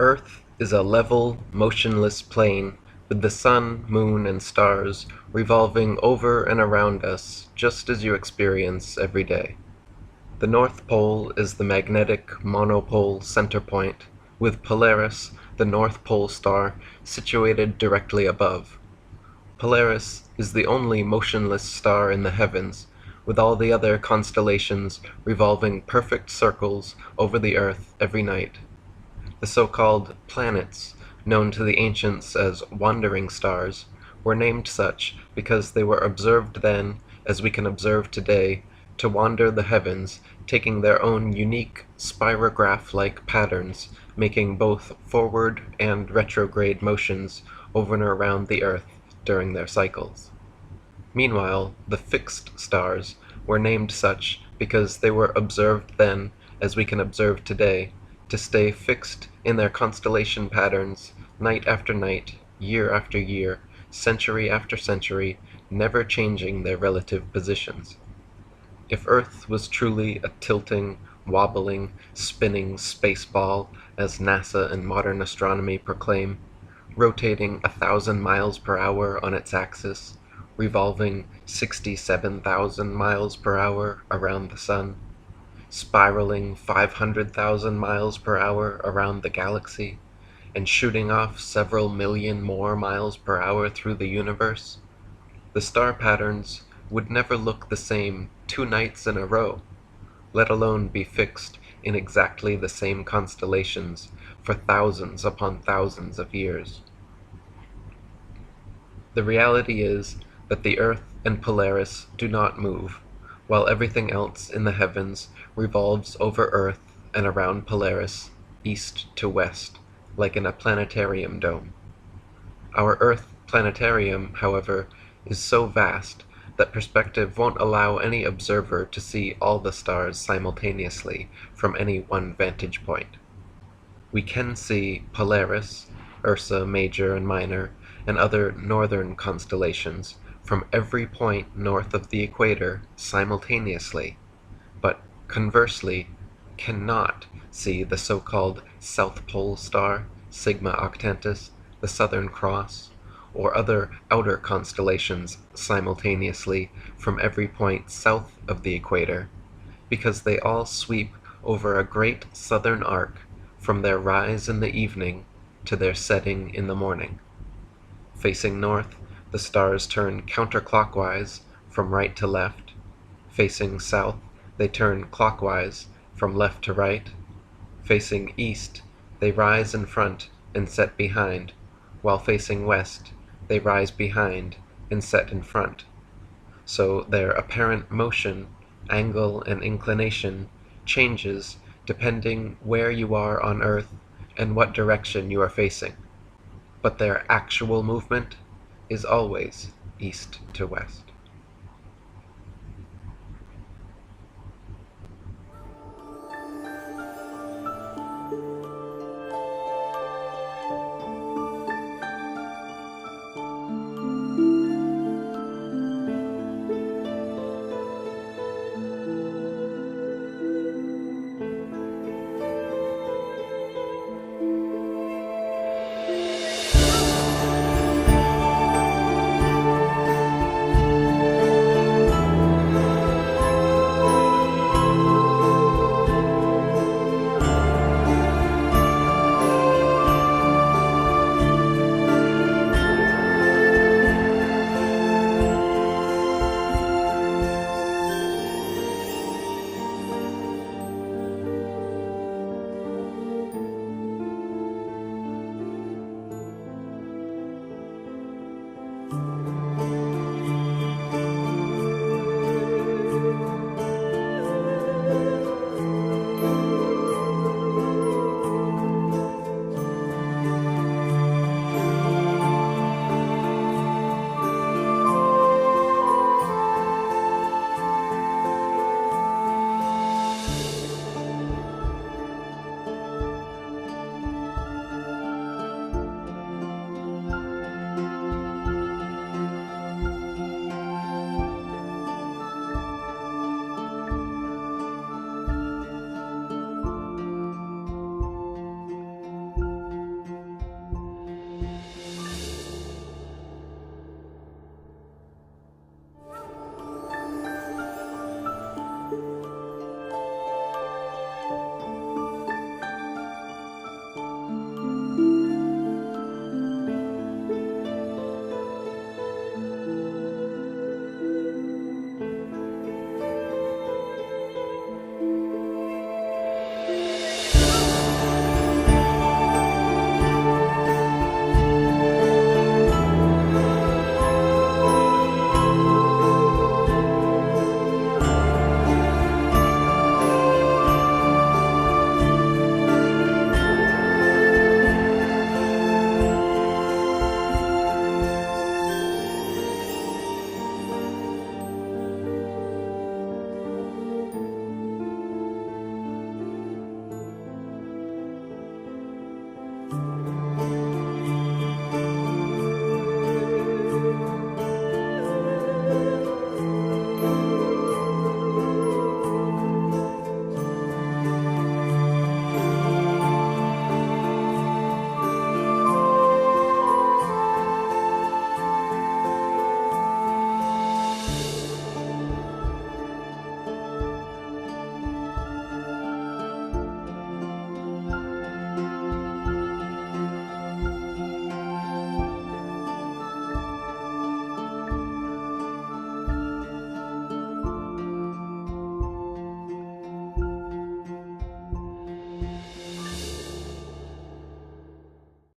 Earth is a level, motionless plane with the sun, moon, and stars revolving over and around us just as you experience every day. The North Pole is the magnetic monopole center point, with Polaris, the North Pole star, situated directly above. Polaris is the only motionless star in the heavens, with all the other constellations revolving perfect circles over the Earth every night. The so-called planets, known to the ancients as wandering stars, were named such because they were observed then, as we can observe today, to wander the heavens, taking their own unique spirograph-like patterns, making both forward and retrograde motions over and around the Earth during their cycles. Meanwhile, the fixed stars were named such because they were observed then, as we can observe today, to stay fixed in their constellation patterns night after night, year after year, century after century, never changing their relative positions. If Earth was truly a tilting, wobbling, spinning space ball, as NASA and modern astronomy proclaim, rotating 1,000 miles per hour on its axis, revolving 67,000 miles per hour around the Sun, spiraling 500,000 miles per hour around the galaxy, and shooting off several million more miles per hour through the universe, the star patterns would never look the same 2 nights in a row, let alone be fixed in exactly the same constellations for thousands upon thousands of years. The reality is that the Earth and Polaris do not move, while everything else in the heavens revolves over Earth and around Polaris, east to west, like in a planetarium dome. Our Earth planetarium, however, is so vast that perspective won't allow any observer to see all the stars simultaneously from any one vantage point. We can see Polaris, Ursa Major and Minor, and other northern constellations from every point north of the equator simultaneously, but conversely cannot see the so-called South Pole star, Sigma Octantis, the Southern Cross, or other outer constellations simultaneously from every point south of the equator, because they all sweep over a great southern arc from their rise in the evening to their setting in the morning. Facing north, the stars turn counterclockwise from right to left. Facing south, they turn clockwise from left to right. Facing east, they rise in front and set behind, while facing west, they rise behind and set in front. So their apparent motion, angle, and inclination changes depending where you are on Earth and what direction you are facing. But their actual movement is always east to west.